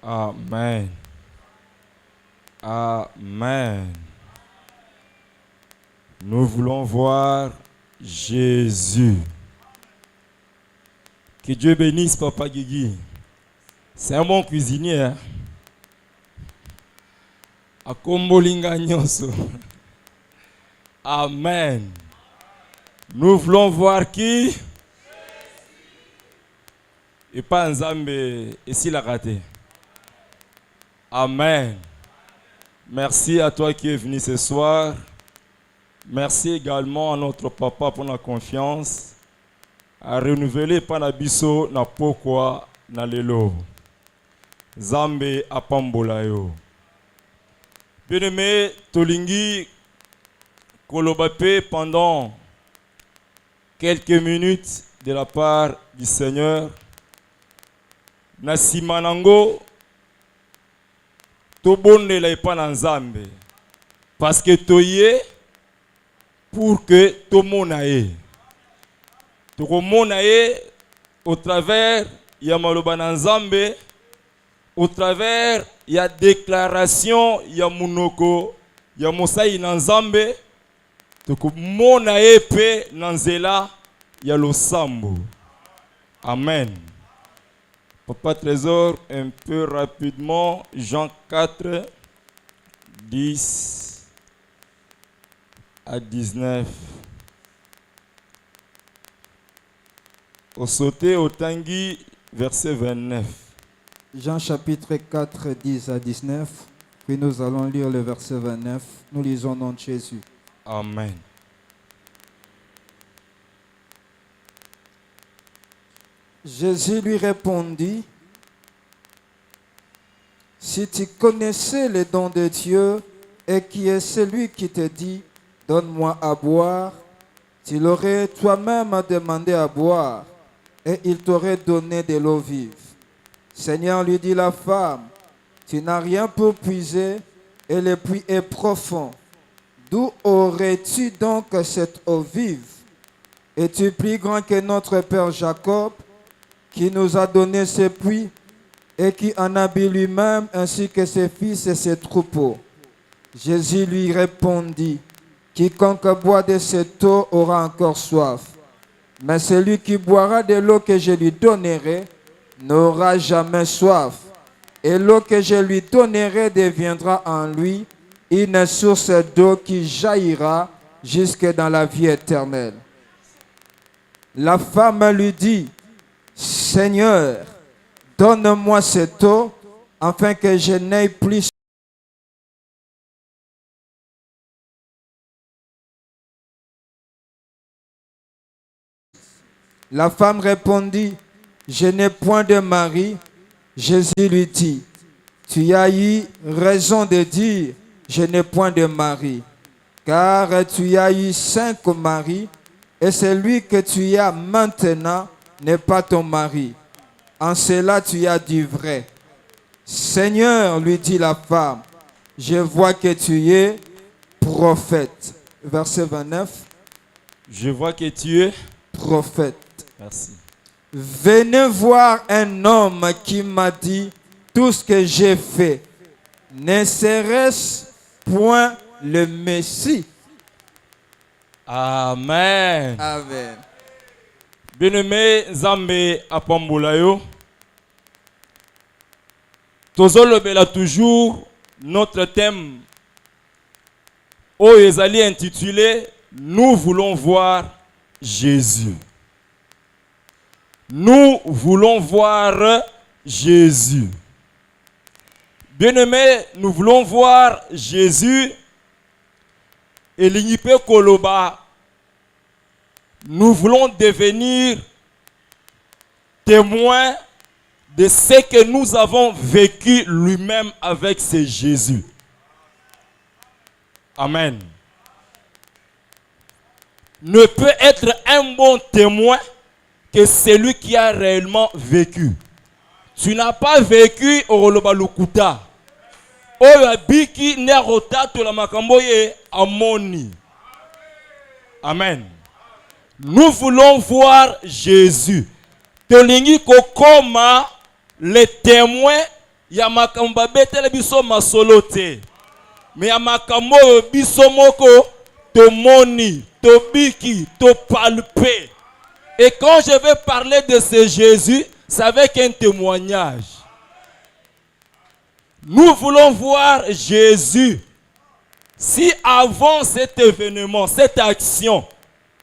Amen. Amen. Nous voulons voir Jésus. Que Dieu bénisse Papa Guigui. C'est un bon cuisinier. Hein? Akombolinga nyonso. Amen. Nous voulons voir qui? Et pas Nzambe et si la raté. Amen. Merci à toi qui es venu ce soir. Merci également à notre papa pour la confiance. À renouveler Panabiso na pokwa na lelo. Zambe apambolayo. Bien-aimé, Tolingi Kolobape pendant quelques minutes de la part du Seigneur. Nasimanango Tobonde la epana Nzambe. Parce que toye pour que tomonaye. Tomonaye au travers ya maloba na Nzambe, au travers ya déclaration ya munoko ya mosai na Nzambe, tomonaye pe na nzela ya losambo. Amen. Papa Trésor, un peu rapidement, Jean 4, 10 à 19. Au sauté au Tanguy, verset 29. Jean chapitre 4, 10 à 19. Puis nous allons lire le verset 29. Nous lisons au nom de Jésus. Amen. Jésus lui répondit, « Si tu connaissais les dons de Dieu et qui est celui qui te dit, donne-moi à boire, tu l'aurais toi-même demandé à boire et il t'aurait donné de l'eau vive. » Seigneur, lui dit la femme, « Tu n'as rien pour puiser et le puits est profond. D'où aurais-tu donc cette eau vive? Es-tu plus grand que notre père Jacob, qui nous a donné ce puits et qui en a bu lui-même ainsi que ses fils et ses troupeaux? » Jésus lui répondit, « Quiconque boit de cette eau aura encore soif, mais celui qui boira de l'eau que je lui donnerai n'aura jamais soif, et l'eau que je lui donnerai deviendra en lui une source d'eau qui jaillira jusque dans la vie éternelle. » La femme lui dit, « Seigneur, donne-moi cette eau, afin que je n'aie plus. » La femme répondit, « Je n'ai point de mari. » Jésus lui dit, « Tu as eu raison de dire, je n'ai point de mari, car tu as eu 5 maris, et celui que tu as maintenant n'est pas ton mari. En cela tu as dit vrai. » Seigneur, lui dit la femme, « Je vois que tu es prophète. » Verset 29. Je vois que tu es prophète. Merci. Venez voir un homme qui m'a dit tout ce que j'ai fait. Ne serait-ce point le Messie? Amen. Amen. Bien-aimé Nzambe apambolayo. Tozolobela toujours notre thème Oyezali intitulé Nous voulons voir Jésus. Nous voulons voir Jésus. Bien-aimés, nous voulons voir Jésus. Et l'Ignipe Koloba, nous voulons devenir témoins de ce que nous avons vécu lui-même avec ce Jésus. Amen. Ne peut être un bon témoin que celui qui a réellement vécu. Tu n'as pas vécu au Lobalukuta. Oyabiki nerota to la makamboye amoni. Amen. Nous voulons voir Jésus. Tolingi kokoma les témoins ya makambo babetela biso masolo te. Mais ya makambo oyo biso moko tomoni, tobiki, topalpe. Et quand je vais parler de ce Jésus, c'est avec un témoignage. Nous voulons voir Jésus. Si avant cet événement, cette action,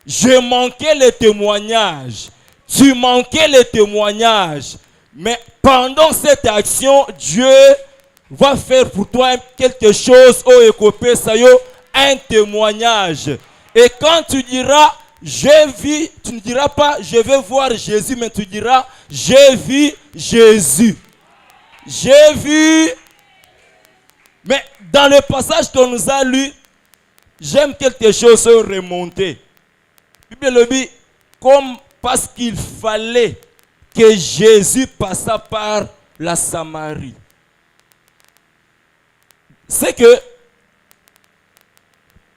je manquais le témoignage, tu manquais le témoignage, mais pendant cette action, Dieu va faire pour toi quelque chose, un témoignage. Et quand tu diras, j'ai vu, tu ne diras pas, je vais voir Jésus, mais tu diras, j'ai vu Jésus. J'ai vu. Mais dans le passage qu'on nous a lu, j'aime quelque chose remonter. La Bible dit, comme parce qu'il fallait que Jésus passât par la Samarie. C'est que,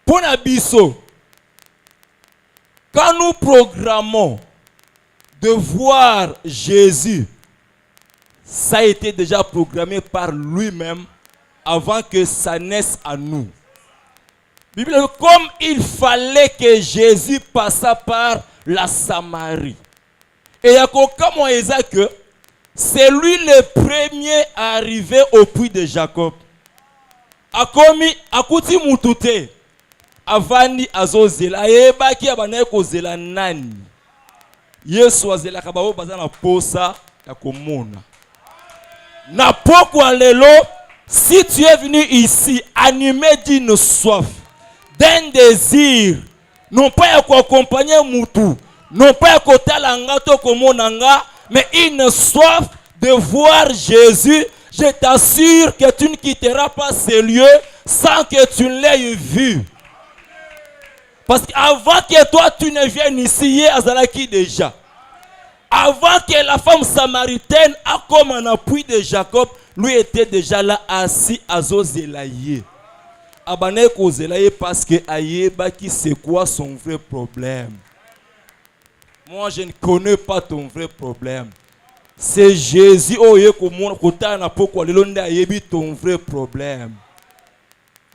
pour Nabiso, quand nous programmons de voir Jésus, ça a été déjà programmé par lui-même avant que ça naisse à nous. Bible, comme il fallait que Jésus passât par la Samarie. Et il y a comment Isaac que c'est lui le premier à arriver au puits de Jacob. Akomi akuti mutute avani azozela ebaki abanaye kozela nani. Yesu azela kabao bazana posa ya komona. Na pokwa lelo, si tu es venu ici animé d'une soif, d'un désir, non pas à accompagner Moutou, non pas à kotalanga to komonanga, mais une soif de voir Jésus, je t'assure que tu ne quitteras pas ce lieu sans que tu l'aies vu. Parce qu'avant que toi tu ne viennes ici, Azalaki déjà. Avant que la femme samaritaine a comme un appui de Jacob, lui était déjà là assis à Zozelaye. Abane Kozelaye parce que Ayeba qui c'est quoi son vrai problème. Moi je ne connais pas ton vrai problème. C'est Jésus ton vrai problème.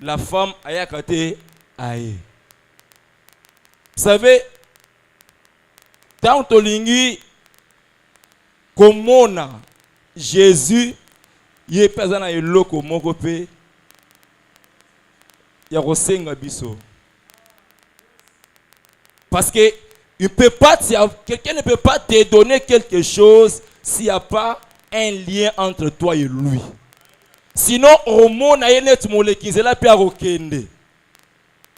La femme ayakate aye. Vous savez, tant tolingi komona Jésus yé pezana eloko moko pe ya kosenga biso. Parce que quelqu'un ne peut pas te donner quelque chose s'il n'y a pas un lien entre toi et lui. Sinon, au monde, il y a des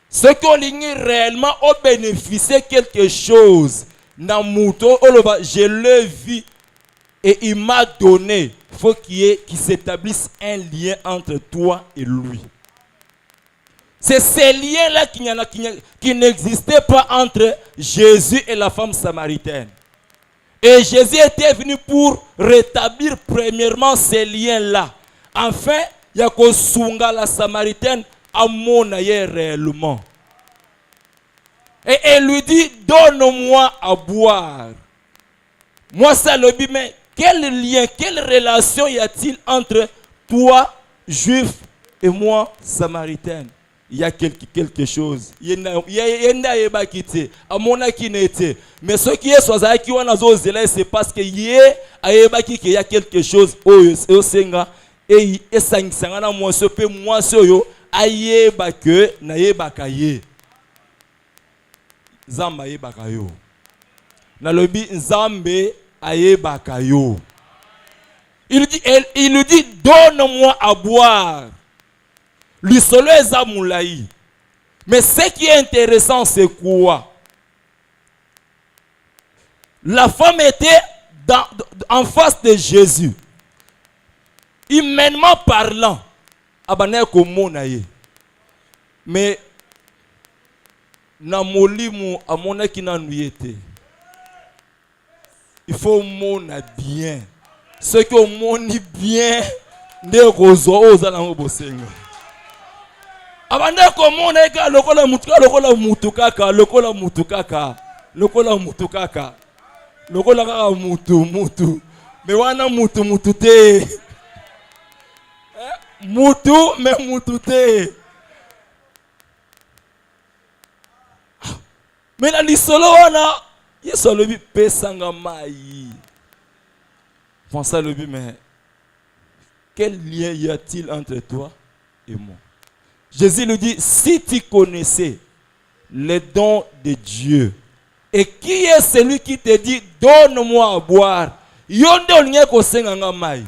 ceux qui ont réellement bénéficié quelque chose, je l'ai vu et il m'a donné. Il faut qu'il s'établisse un lien entre toi et lui. C'est ces liens-là qui n'existaient pas entre Jésus et la femme samaritaine. Et Jésus était venu pour rétablir premièrement ces liens-là. Enfin, il y a que Sunga la samaritaine à mon aïe réellement. Et elle lui dit, donne-moi à boire. Moi, ça le dit, mais quel lien, quelle relation y a-t-il entre toi, juif, et moi, samaritaine? Il y a quelque chose. Il y a quitté. À mon qui n'était. Mais ce qui est soit qui on a zélé, c'est parce que il y a quelque chose. Oh, senga et sangana moi ce peu moi ce yo ayeba que na yeba kaye. Zamba yeba kayo. Na lobi Nzambe ayeba kayo. Il lui dit donne-moi à boire. Lui solo est moulaï. Mais ce qui est intéressant, c'est quoi? La femme était en face de Jésus. Humainement parlant, mais il faut mona bien. Ce qui au moni bien, ne rozo oza na bosenga. Abanda komona eka lokola mutukaka lokola kaka mutu me wana mutu te. Mutu, mais mutute. Mais na lisolo wana, yeso lobi pesanga mai. Pense à lobi, mais quel lien y a-t-il entre toi et moi? Jésus lui dit, si tu connaissais les dons de Dieu, et qui est celui qui te dit, donne-moi à boire, yonde olinye kosenganga mai.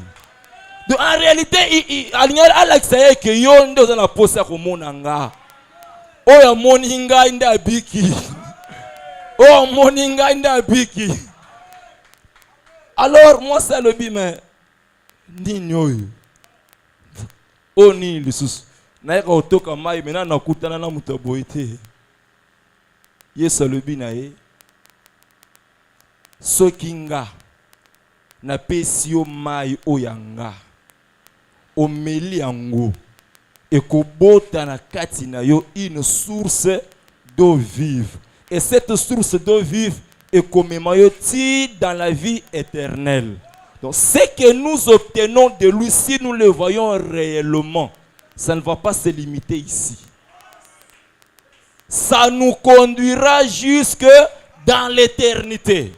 Donc en réalité, Alexa que yonde ozana posa komonanga. Oya moninga inda biki. Oh moninga inda biki. Alors moi ça le bi mais ninyo. Oh ni lisusu. Na yaka otoka mai mena na kutana na muto boite. Yesu le bi na ye. Sokinga na pesio mai oyanga. Omeli yango ekobota na kati na yo une source d'eau vive et cette source d'eau vive ekomema yo ti dans la vie éternelle. Donc ce que nous obtenons de lui, si nous le voyons réellement, ça ne va pas se limiter ici, ça nous conduira jusque dans l'éternité.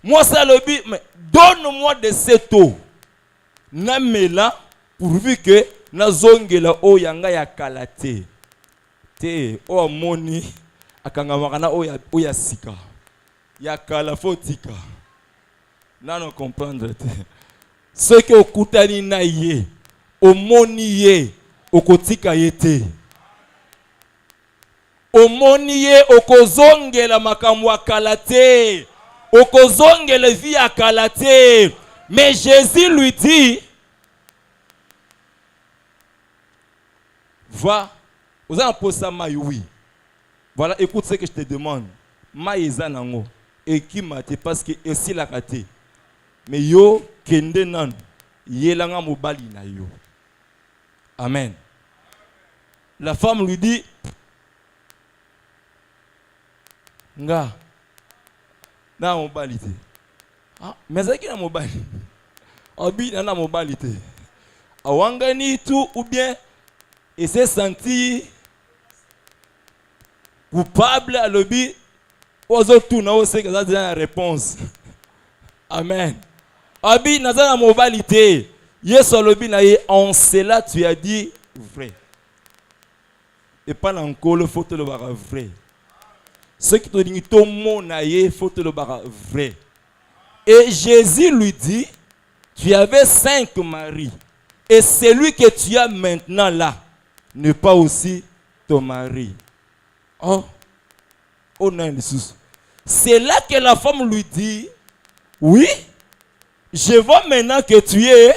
Moi ça le but, mais donne-moi de cette eau namela pourvu que nazongela o yanga ya kalate te o moni akanga na o ya sika ya kala fotika nano comprendre te ce que okutani na ye o moni ye okotika yete o moni ye okozongela makamwa kalate okozongela vie ya kalate. Mais Jésus lui dit, va, vous avez posé ça, oui. Voilà, écoute ce que je te demande. Maïza nango, et qui m'a dit parce que ici la raté. Mais yo, kende nan, yelanga mobali na yo. Amen. La femme lui dit, nga, na mobali te. Ah, mais c'est qui na mobile? Obi na mobilité. Awangani tout ou bien il s'est senti coupable à l'obi aux autres na aussi que ça donne la réponse. Amen. Obi na za mobilité. Yes l'obi na ye en cela tu as dit vrai. Et pas encore le faut te le voir vrai. Ce qui te dit ton mot na ye faut te le voir vrai. Et Jésus lui dit, tu avais 5 maris. Et celui que tu as maintenant là n'est pas aussi ton mari. Oh non, Jésus. C'est là que la femme lui dit, oui, je vois maintenant que tu es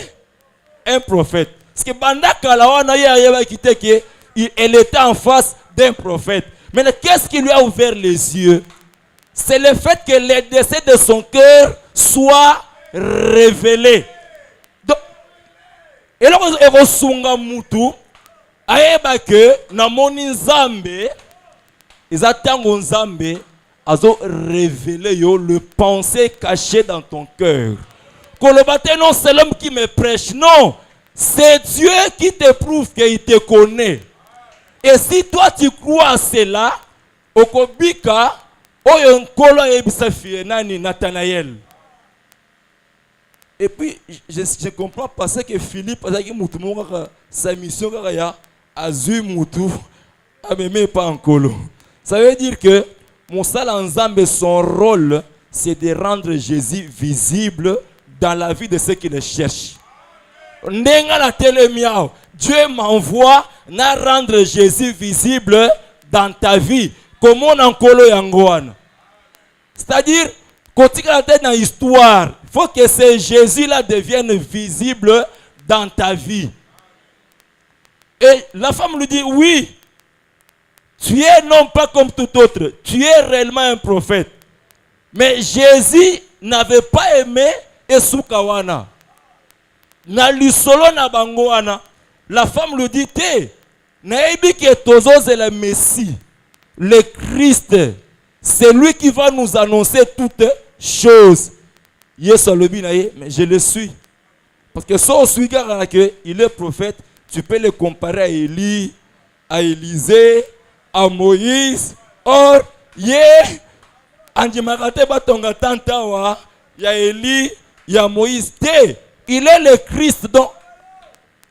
un prophète. Parce que Banda Kalawana, elle était en face d'un prophète. Mais qu'est-ce qui lui a ouvert les yeux? C'est le fait que les décès de son cœur soient révélés. Donc, et là, on sunga mutu, aeba que na moni nzambe, ils attendent nzambe, azo révéler yo le pensée caché dans ton cœur. Kolobate non, c'est l'homme qui me prêche, non, c'est Dieu qui te prouve qu'il te connaît. Et si toi tu crois à cela, okobika oyo nkolo ebisa fie nani Nathanaël. Et puis je comprends parce que Philippe a dit que sa mission azui mutu ameme pas nkolo. Ça veut dire que mon Nzambe, son rôle c'est de rendre Jésus visible dans la vie de ceux qui le cherchent. Ndenga la télémiao, Dieu m'envoie à rendre Jésus visible dans ta vie. Comment on encolo yangoana? C'est-à-dire, quand tu as dans l'histoire, il faut que ce Jésus-là devienne visible dans ta vie. Et la femme lui dit, oui, tu es non pas comme tout autre, tu es réellement un prophète. Mais Jésus n'avait pas aimé Esukawana. Na lisolo na bangoana. La femme lui dit, naebi que tozo c'est le Messie, le Christ, c'est lui qui va nous annoncer toutes choses. Yes, mais je le suis. Parce que si on suit il est prophète, tu peux le comparer à Élie, à Élisée, à Moïse. Or, Andimakate batonga tantawa, il y a Élie, il y a Moïse. Il est le Christ. Donc,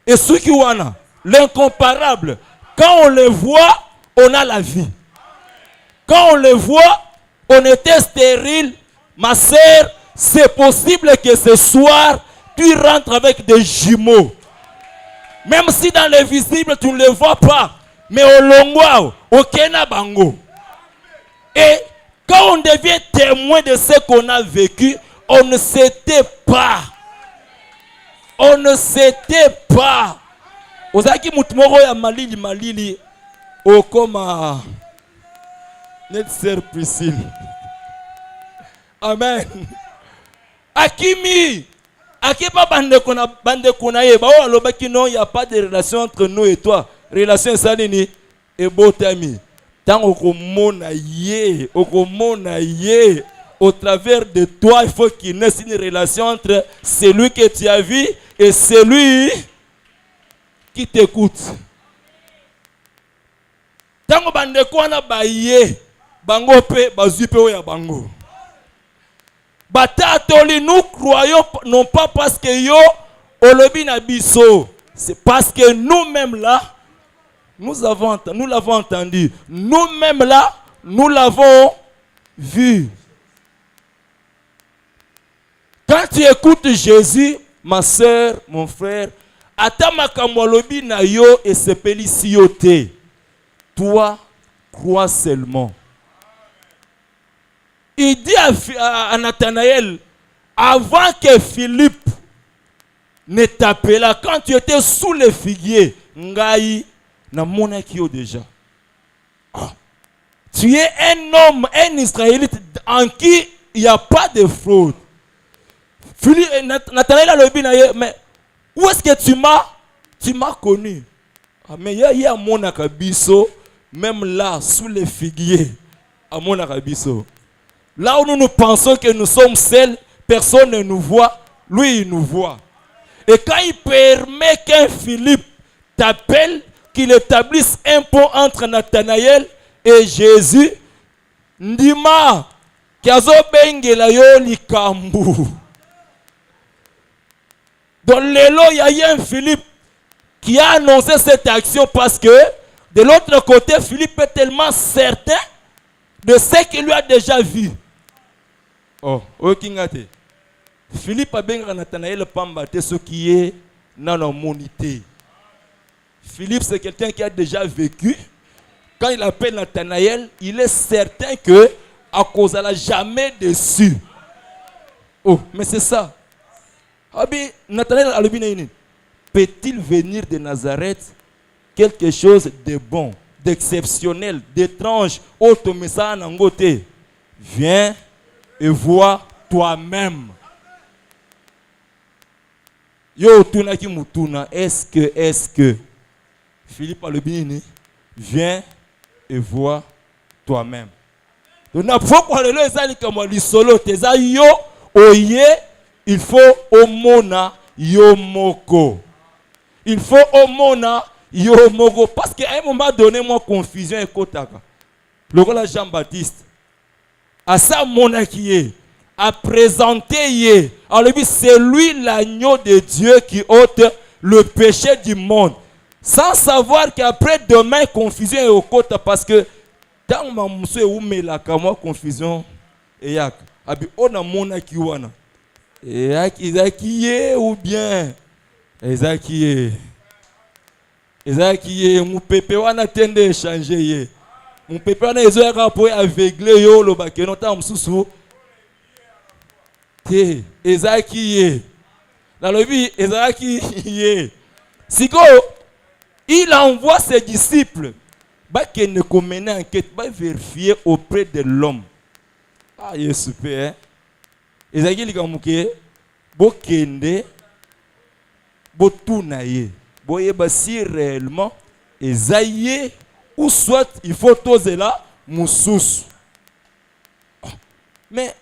et ce qui wana, l'incomparable. Quand on le voit, on a la vie. Quand on le voit, on était stérile. Ma sœur, c'est possible que ce soir, tu rentres avec des jumeaux. Même si dans le visible, tu ne les vois pas. Mais au longwa, au Kena Bango. Et quand on devient témoin de ce qu'on a vécu, on ne s'était pas. On ne s'était pas. Ozaki mutmoro ya malili. O koma. Notre sœur Priscille. Amen. Akimi. Akipa bande kona ye. Ba o alobaki non, il n'y a pas de relation entre nous et toi. Relation salini et botami. Tant okomona ye, au travers de toi, il faut qu'il y ait une relation entre celui que tu as vu et celui qui t'écoute. Tango bande kwana ba ye, bango pe bazui pe oya bango. Batatoli, nous croyons non pas parce que yo olobi na biso, c'est parce que nous-mêmes là, nous l'avons entendu. Nous-mêmes là, nous l'avons vu. Quand tu écoutes Jésus, ma soeur, mon frère, atamakamolobi na yo et se pélicioté. Toi, crois seulement. Il dit à Nathanaël, avant que Philippe ne t'appela, quand tu étais sous les figuiers, ngai na monakio déjà. Tu es un homme, un Israélite en qui il n'y a pas de fraude. Nathanaël a le dit, mais où est-ce que tu m'as connu? Mais il y a mon akabiso, même là, sous les figuiers, à mon akabiso. Là où nous pensons que nous sommes seuls, personne ne nous voit, lui il nous voit. Et quand il permet qu'un Philippe t'appelle, qu'il établisse un pont entre Nathanaël et Jésus, ndima kiazo bengela yo likambu. Dans l'élo, il y a eu un Philippe qui a annoncé cette action parce que de l'autre côté, Philippe est tellement certain de ce qu'il lui a déjà vu. Oh, okingate. Philippe a bien Nathanaël pambate ce qui est dans la monité. Philippe, c'est quelqu'un qui a déjà vécu. Quand il appelle Nathanaël, il est certain que à cause elle n'a jamais déçu. Oh, mais c'est ça. Nathanaël, peut-il venir de Nazareth quelque chose de bon, d'exceptionnel, d'étrange? Viens et vois toi-même. Yo tunaki mutuna, est-ce que Philippe a le bini, viens et vois toi-même. Donc, il faut omona yomoko. Il faut omona yomoko. Parce qu'à un moment donné, moi, confusion et kotaka. Le roi Jean-Baptiste, à sa monarchie, a présenté, alors c'est lui l'agneau de Dieu qui ôte le péché du monde. Sans savoir qu'après demain, confusion est au côté parce que tant ma mousse ou melaka moi confusion et yak. Abi on a monaki wana. Et yak Isakiye ou bien Isakiye. Isakiye mon pépé wana tende changer ye. Mon pépé wana ezo yaka pour aveugler yo lo ba ke non ta msusu. Te Isakiye. La lobi Isakiye. Siko il envoie ses disciples qui ne commencent enquête, vérifier auprès de l'homme. Ah, il est super. Et ça dit que Bokende, Botunaye, Boyeba si réellement, et Zaye, ou soit il faut oser là, Moussous. Mais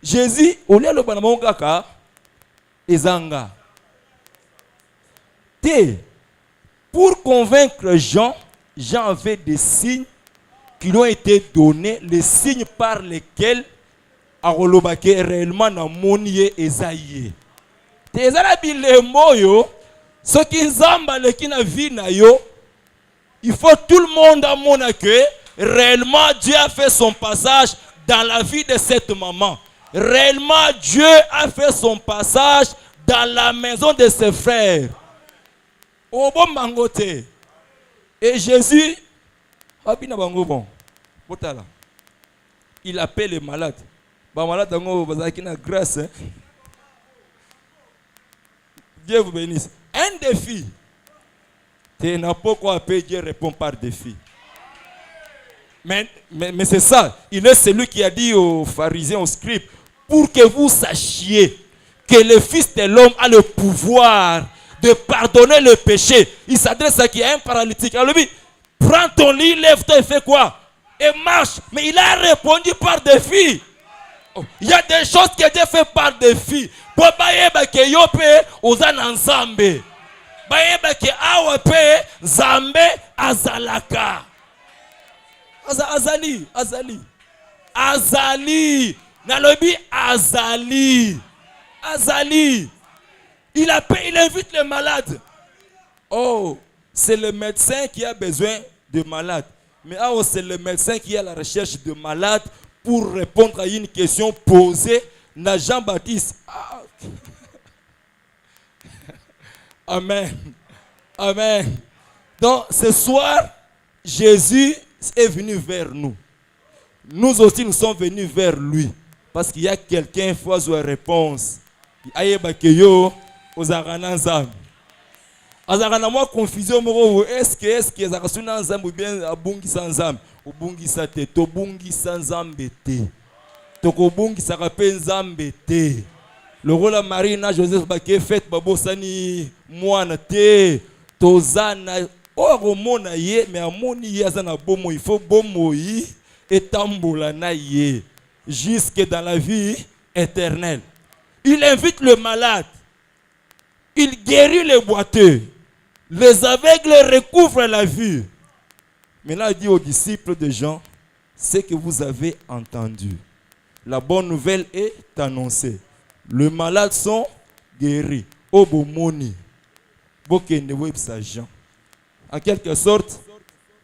Jésus, au lieu de Banamongaka, Ezanga. Pour convaincre Jean, Jean avait des signes qui lui ont été donnés, les signes par lesquels Arolobake réellement na monié Esaïe. Tezala bilemo yo, ce qui nzamba le qui na vie na yo, il faut tout le monde à mon que réellement Dieu a fait son passage dans la vie de cette maman. Réellement Dieu a fait son passage dans la maison de ses frères. Au bon mangote. Et Jésus, il appelle les malades. Les malades ont une grâce. Dieu vous bénisse. Un défi. Tu n'as pas quoi appeler, Dieu répond par défi. Mais c'est ça. Il est celui qui a dit aux pharisiens, aux scribes, pour que vous sachiez que le Fils de l'homme a le pouvoir de pardonner le péché. Il s'adresse à qui? À un paralytique. Alors lui, prends ton lit, lève-toi et fais quoi? Et marche. Mais il a répondu par défi. Il y a des choses qui étaient faites par défi. Pour que yope ozana nzambe. Bayeba ke awape nzambe azalaka. Azali. Nalobi azali. Il invite les malades. Oh, c'est le médecin qui a besoin de malades. Mais c'est le médecin qui est à la recherche de malades pour répondre à une question posée à Jean-Baptiste. Amen. Donc, ce soir, Jésus est venu vers nous. Nous aussi, nous sommes venus vers lui. Parce qu'il y a quelqu'un qui a une réponse. Azakana moi confusion moko est-ce que zakasuna nzambe ou bien abungisa nzambe ubungisa te to bungisa nzambe te to ko bungisa ka pe nzambe te le rôle Marie na Joseph baké fait babosani mwana te tozana o mona ye mais amoni ye azana bomo il faut bomo yi etambola na ye jusque dans la vie éternelle. Il invite le malade. Il guérit les boiteux. Les aveugles recouvrent la vue. Maintenant, il dit aux disciples de Jean, ce que vous avez entendu. La bonne nouvelle est annoncée. Les malades sont guéris. Obomoni. Bokende websa Jean. En quelque sorte,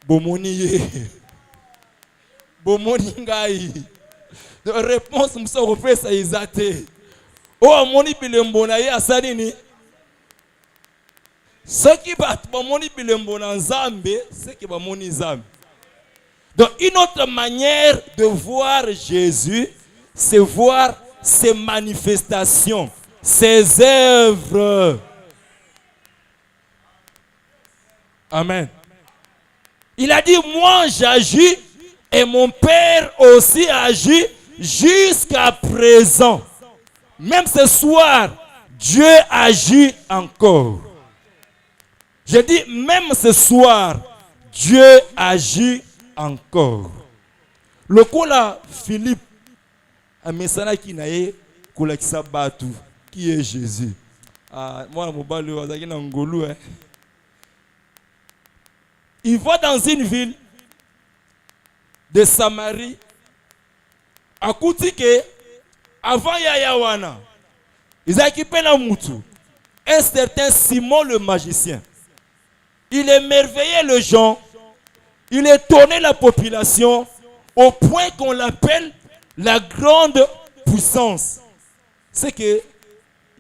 bomoni. Bomoni ngai. De réponse, nous refait ça isate. Oh, moni bilembona ye asalini. Ce qui bat moni bilembona nzambe, c'est que moni nzambe. Donc une autre manière de voir Jésus, c'est voir ses manifestations, ses œuvres. Amen. Il a dit, moi j'agis et mon Père aussi agit jusqu'à présent. Même ce soir, Dieu agit encore. Je dis, même ce soir, Dieu agit encore. Le kola Philippe, a mesana qui nae kola kisabatu, qui est Jésus. Moi, il va dans une ville de Samarie, à Koutike, avant Yayawana, ils ont équipé la moutou. Un certain Simon le magicien. Il émerveillait les gens, il étonnait la population au point qu'on l'appelle la grande puissance. C'est qu'il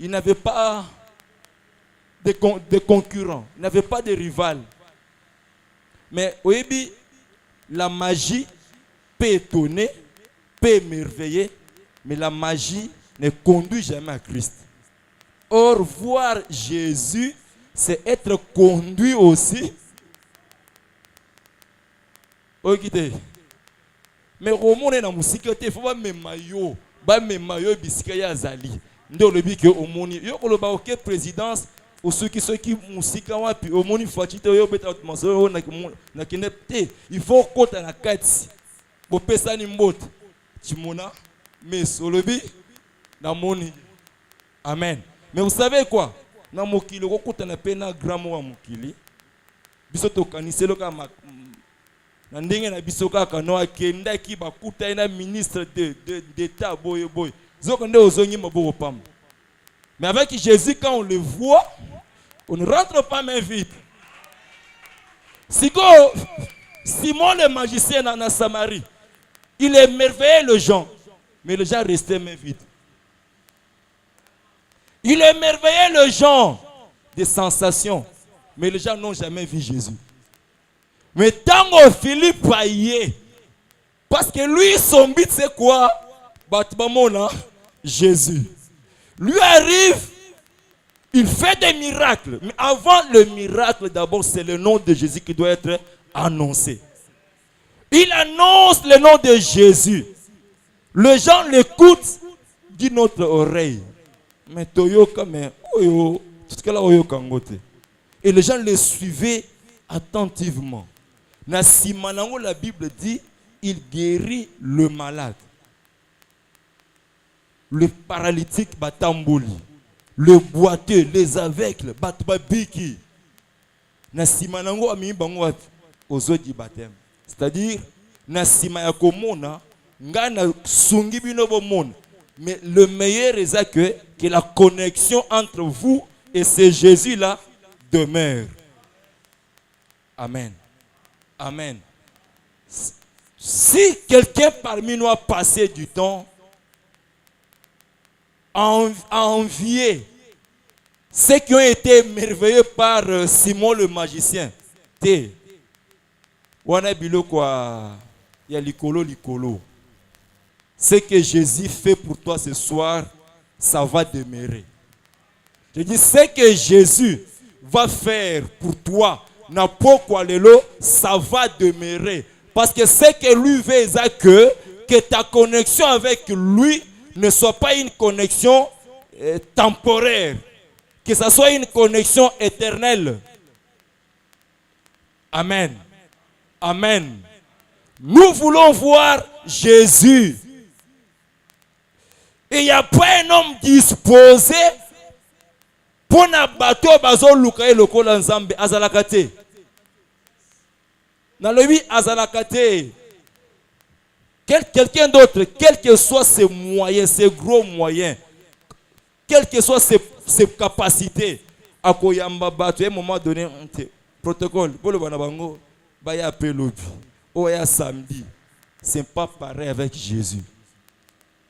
n'avait pas de concurrents, il n'avait pas de rivales. Mais oui, la magie peut étonner, peut émerveiller, mais la magie ne conduit jamais à Christ. Or, voir Jésus, c'est être conduit aussi. Mais au monde dans musique, il faut pas me maillot, pas me maillot bisika ya zali. Ndo le bi que au monde, yo ko le ba OK présidence ou ceux qui musique wapi au monde fatite yo beta maso na kinepte. Il faut kota na kati. Bo pesa ni mbote. Timona mais solobi na moni. Amen. Mais vous savez quoi? na mokili kokutana pe na grand moko ya mokili biso tokaniselo ka na ndenge na biso kaka no akendaki bakuta na ministre d'état boye boye zoko nde ozongi maboko pamba. Mais avec Jésus, quand on le voit, on ne rentre pas main vide. Simon le magicien en Samarie, il émerveillait les gens, mais les gens restaient main vide. Il émerveillait les gens des sensations, mais les gens n'ont jamais vu Jésus. Mais tant que Philippe aillait, parce que lui, son but c'est quoi? Jésus. Lui arrive, il fait des miracles. Mais avant le miracle, d'abord, c'est le nom de Jésus qui doit être annoncé. Il annonce le nom de Jésus. Les gens l'écoutent d'une autre oreille. Mais toyoka, mais oyo, tout ce là oyoka ngote. Et les gens le suivaient attentivement. Na simanango, la Bible dit, il guérit le malade. Le paralytique batamboli, le boiteux, les aveugles batbabiki. Na simanango ami bango ozodi baptême. C'est-à-dire na sima ya komona ngana sungi bino bomona. Mais le meilleur est que la connexion entre vous et ce Jésus là demeure. Amen. Amen. Si quelqu'un parmi nous a passé du temps à envier ceux qui ont été émerveillés par Simon le magicien, ce que Jésus fait pour toi ce soir, ça va demeurer. Je dis, ce que Jésus va faire pour toi, ça va demeurer. Parce que ce que lui veut, c'est que ta connexion avec lui ne soit pas une connexion temporaire, que ce soit une connexion éternelle. Amen. Amen. Nous voulons voir Jésus. Et il n'y a pas un homme disposé pour n'abattre bazo lukaye lokola nzambe azalakate. Dans le lui azalakate. Quelqu'un d'autre, quels que soient ses moyens, ses gros moyens, quelles que soient ses capacités, à un moment donné, protocole, baya pelobi, oya samedi, ce n'est pas pareil avec Jésus.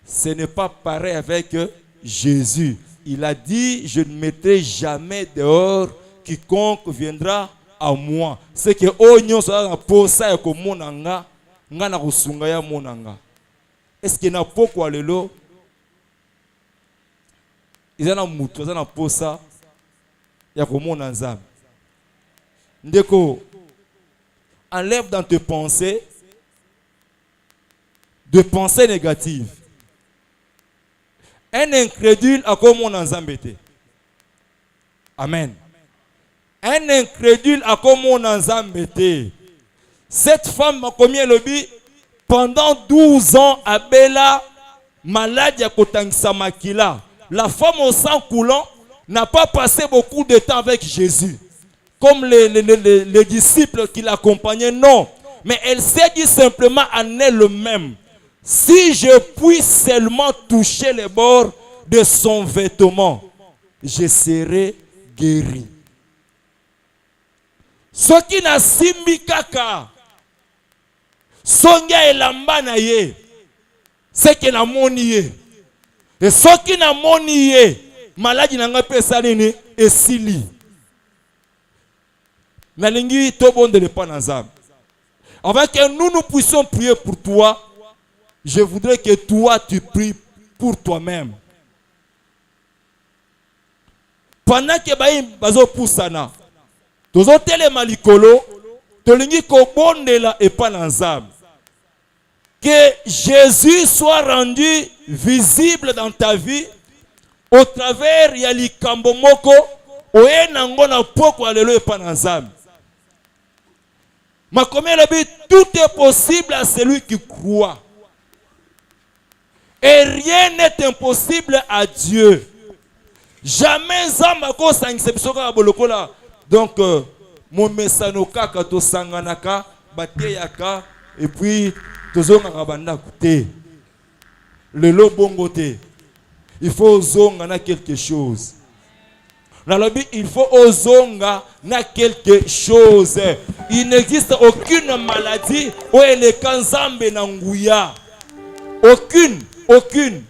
Ce n'est pas pareil avec Jésus. Il a dit, je ne mettrai jamais dehors quiconque viendra à moi. C'est que oignon soit pour ça et comme mon anga. Est-ce qu'il n'y a pas quoi le lot? Ils ont un mouton, ils ont un posa. Il y a comme un ensemble. Ndeko, enlève dans tes pensées de pensées négatives. Un incrédule a comme un ensemble. Amen. Un incrédule a comme un ensemble. Cette femme m'a commis le but pendant 12 ans à Bella, malade à Kotangsa Makila. La femme au sang coulant n'a pas passé beaucoup de temps avec Jésus, comme les disciples qui l'accompagnaient, non. Mais elle s'est dit simplement en elle-même, si je puis seulement toucher les bords de son vêtement, je serai guéri. Ce qui n'a simbi kaka, songa elamba na ye, c'est que na moni ye. Et ce qui na moni ye, maladie n'a pas salini et sili. Nalingi tobon de l'epanazam. Avant que nous puissions prier pour toi, je voudrais que toi tu pries pour toi-même. Pendant que bazo poussana, tozo tele malikolo, tolingi ko bondela epanazam. Que Jésus soit rendu visible dans ta vie au travers yali kambomoko oye nangona poko alelo epanazam. Ma comme tout est possible à celui qui croit. Et rien n'est impossible à Dieu. Jamais Zamba ko sangisa biso ka bolokola. Donc mon mesano kaka to sanganaka bateyaka et puis tozonga kabanda kote. Le lo bongo te. Il faut zonga na quelque chose. Il faut ozonga na quelque chose. Il n'existe aucune maladie où elle est kanzambe na nguya. Aucune.